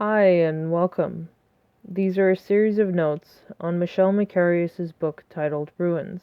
Hi and welcome. These are a series of notes on Michel Makarius' book titled Ruins.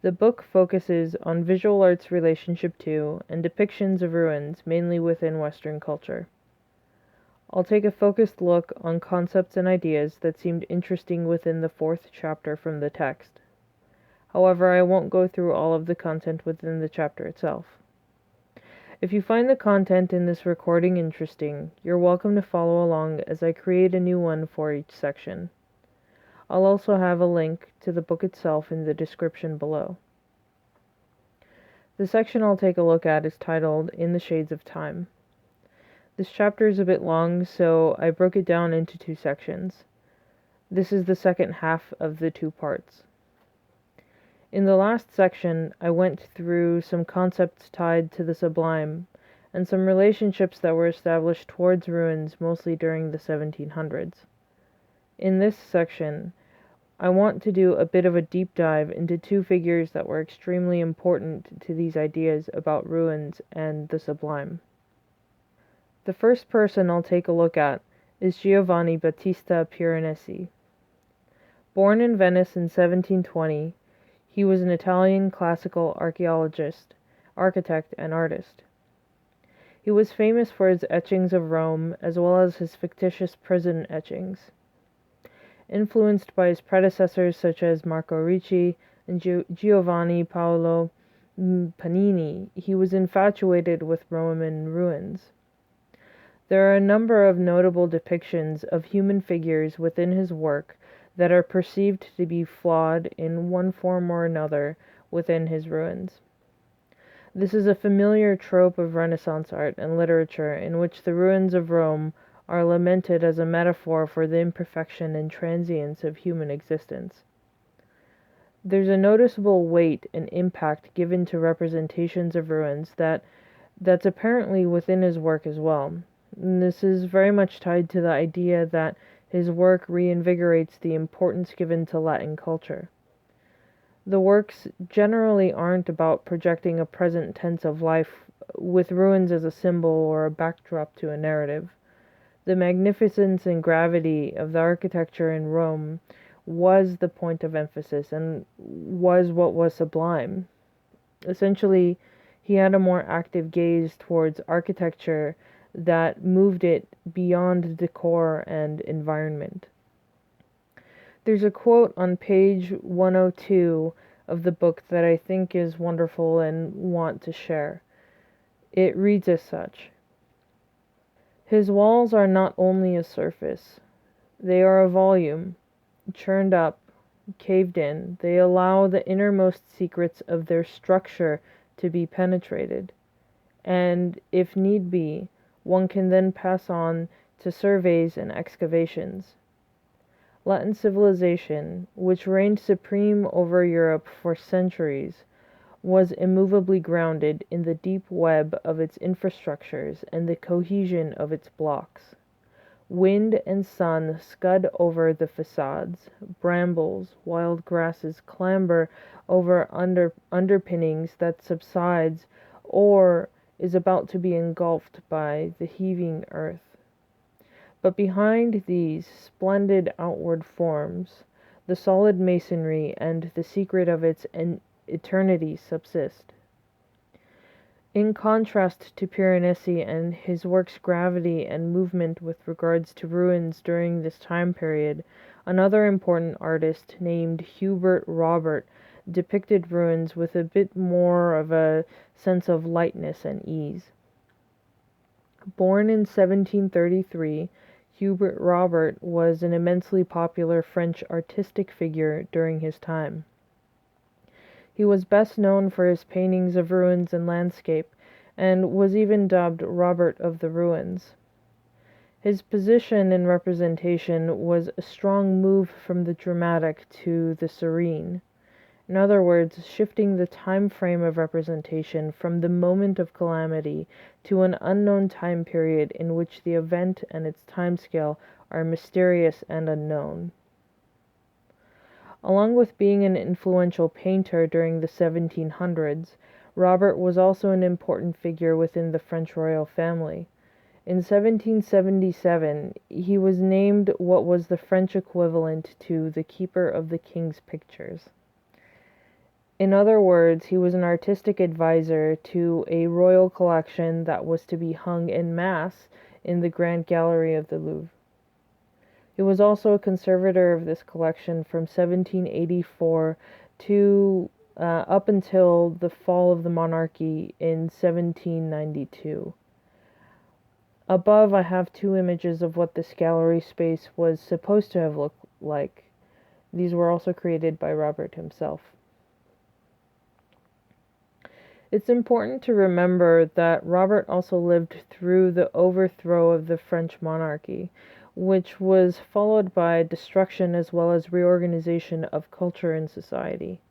The book focuses on visual art's relationship to and depictions of ruins, mainly within Western culture. I'll take a focused look on concepts and ideas that seemed interesting within the fourth chapter from the text. However, I won't go through all of the content within the chapter itself. If you find the content in this recording interesting, you're welcome to follow along as I create a new one for each section. I'll also have a link to the book itself in the description below. The section I'll take a look at is titled In the Shades of Time. This chapter is a bit long, so I broke it down into two sections. This is the second half of the two parts. In the last section, I went through some concepts tied to the sublime, and some relationships that were established towards ruins mostly during the 1700s. In this section, I want to do a bit of a deep dive into two figures that were extremely important to these ideas about ruins and the sublime. The first person I'll take a look at is Giovanni Battista Piranesi. Born in Venice in 1720, he was an Italian classical archaeologist, architect, and artist. He was famous for his etchings of Rome as well as his fictitious prison etchings. Influenced by his predecessors such as Marco Ricci and Giovanni Paolo Panini, he was infatuated with Roman ruins. There are a number of notable depictions of human figures within his work that are perceived to be flawed in one form or another within his ruins. This is a familiar trope of Renaissance art and literature in which the ruins of Rome are lamented as a metaphor for the imperfection and transience of human existence. There's a noticeable weight and impact given to representations of ruins that's apparently within his work as well. And this is very much tied to the idea that his work reinvigorates the importance given to Latin culture. The works generally aren't about projecting a present tense of life with ruins as a symbol or a backdrop to a narrative. The magnificence and gravity of the architecture in Rome was the point of emphasis and was what was sublime. Essentially, he had a more active gaze towards architecture that moved it beyond decor and environment. There's a quote on page 102 of the book that I think is wonderful and want to share. It reads as such: "His walls are not only a surface, they are a volume, churned up, caved in. They allow the innermost secrets of their structure to be penetrated, and, if need be, one can then pass on to surveys and excavations. Latin civilization, which reigned supreme over Europe for centuries, was immovably grounded in the deep web of its infrastructures and the cohesion of its blocks. Wind and sun scud over the facades, brambles, wild grasses clamber over underpinnings that subsides or is about to be engulfed by the heaving earth. But behind these splendid outward forms, the solid masonry and the secret of its eternity subsist." In contrast to Piranesi and his work's gravity and movement with regards to ruins during this time period, another important artist named Hubert Robert depicted ruins with a bit more of a sense of lightness and ease. Born in 1733, Hubert Robert was an immensely popular French artistic figure during his time. He was best known for his paintings of ruins and landscape, and was even dubbed Robert of the Ruins. His position in representation was a strong move from the dramatic to the serene. In other words, shifting the time frame of representation from the moment of calamity to an unknown time period in which the event and its timescale are mysterious and unknown. Along with being an influential painter during the 1700s, Robert was also an important figure within the French royal family. In 1777, he was named what was the French equivalent to the Keeper of the King's Pictures. In other words, he was an artistic advisor to a royal collection that was to be hung en masse in the Grand Gallery of the Louvre. He was also a conservator of this collection from 1784 to up until the fall of the monarchy in 1792. Above, I have two images of what this gallery space was supposed to have looked like. These were also created by Robert himself. It's important to remember that Robert also lived through the overthrow of the French monarchy, which was followed by destruction as well as reorganization of culture and society.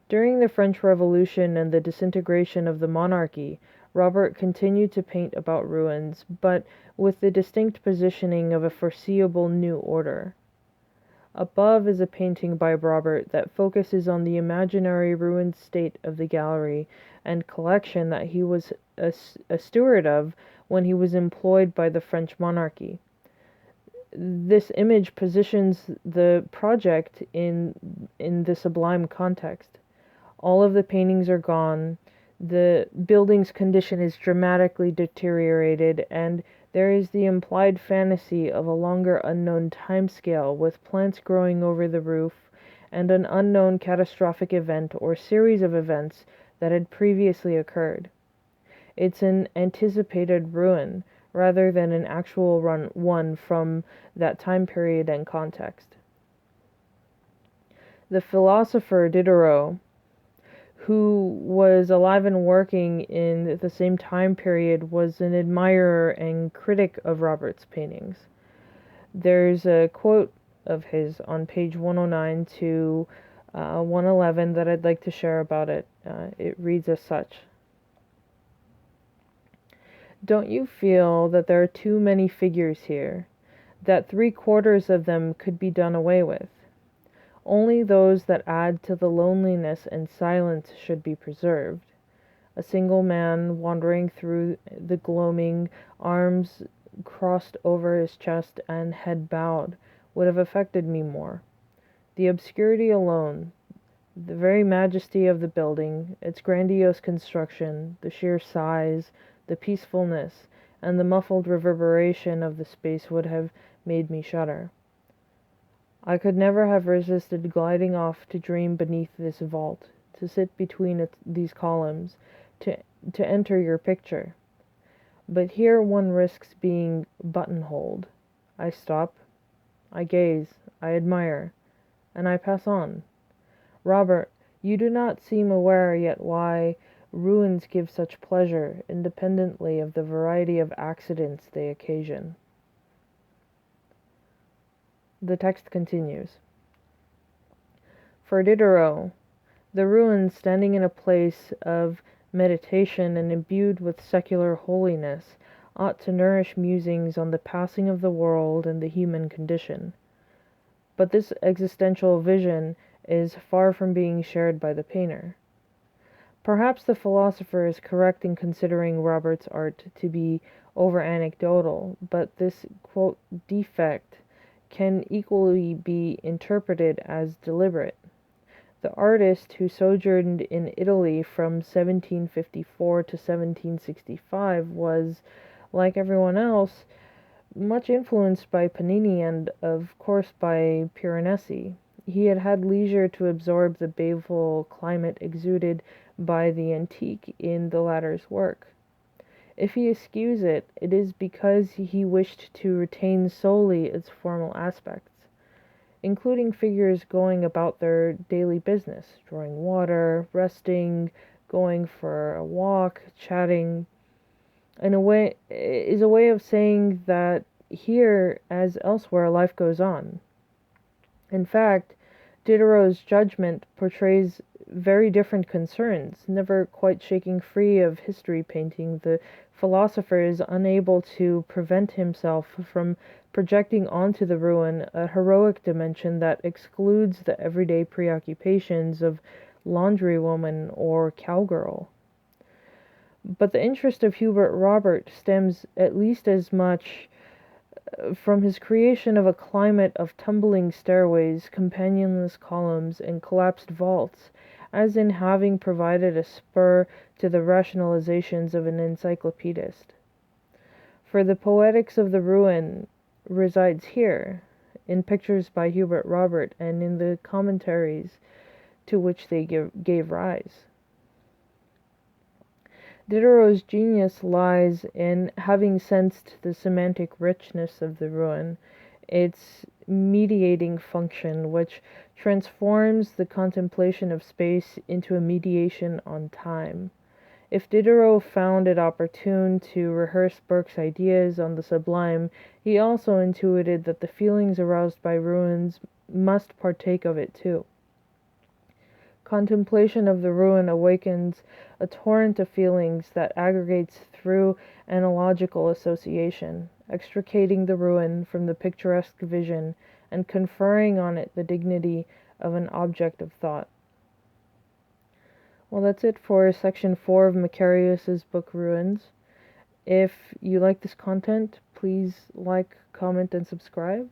During the French Revolution and the disintegration of the monarchy, Robert continued to paint about ruins, but with the distinct positioning of a foreseeable new order. Above is a painting by Robert that focuses on the imaginary ruined state of the gallery and collection that he was a steward of when he was employed by the French monarchy. This image positions the project in the sublime context. All of the paintings are gone, the building's condition is dramatically deteriorated, and there is the implied fantasy of a longer unknown timescale with plants growing over the roof and an unknown catastrophic event or series of events that had previously occurred. It's an anticipated ruin rather than an actual one from that time period and context. The philosopher Diderot, who was alive and working in the same time period, was an admirer and critic of Robert's paintings. There's a quote of his on page 109 to 111 that I'd like to share about it. It reads as such. Don't you feel that there are too many figures here, that 3/4 of them could be done away with? Only those that add to the loneliness and silence should be preserved. A single man wandering through the gloaming, arms crossed over his chest and head bowed, would have affected me more. The obscurity alone, the very majesty of the building, its grandiose construction, the sheer size, the peacefulness, and the muffled reverberation of the space would have made me shudder. I could never have resisted gliding off to dream beneath this vault, to sit between these columns, to enter your picture. But here one risks being buttonholed. I stop, I gaze, I admire, and I pass on. Robert, you do not seem aware yet why ruins give such pleasure, independently of the variety of accidents they occasion. The text continues. For Diderot, the ruins, standing in a place of meditation and imbued with secular holiness, ought to nourish musings on the passing of the world and the human condition. But this existential vision is far from being shared by the painter. Perhaps the philosopher is correct in considering Robert's art to be over-anecdotal, but this, quote, defect can equally be interpreted as deliberate. The artist, who sojourned in Italy from 1754 to 1765, was, like everyone else, much influenced by Panini and, of course, by Piranesi. He had had leisure to absorb the baleful climate exuded by the antique in the latter's work. If he eschews it, it is because he wished to retain solely its formal aspects, including figures going about their daily business, drawing water, resting, going for a walk, chatting. In a way, is a way of saying that here, as elsewhere, life goes on. In fact, Diderot's judgment portrays very different concerns. Never quite shaking free of history painting, the philosopher is unable to prevent himself from projecting onto the ruin a heroic dimension that excludes the everyday preoccupations of laundrywoman or cowgirl. But the interest of Hubert Robert stems at least as much from his creation of a climate of tumbling stairways, companionless columns, and collapsed vaults, as in having provided a spur to the rationalizations of an encyclopedist. For the poetics of the ruin resides here, in pictures by Hubert Robert and in the commentaries to which they gave rise. Diderot's genius lies in having sensed the semantic richness of the ruin, its mediating function, which transforms the contemplation of space into a mediation on time. If Diderot found it opportune to rehearse Burke's ideas on the sublime, he also intuited that the feelings aroused by ruins must partake of it too. Contemplation of the ruin awakens a torrent of feelings that aggregates through analogical association, extricating the ruin from the picturesque vision and conferring on it the dignity of an object of thought. Well, that's it for section 4 of Makarius's book Ruins. If you like this content, please like, comment, and subscribe.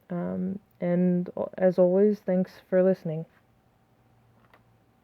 And as always, thanks for listening.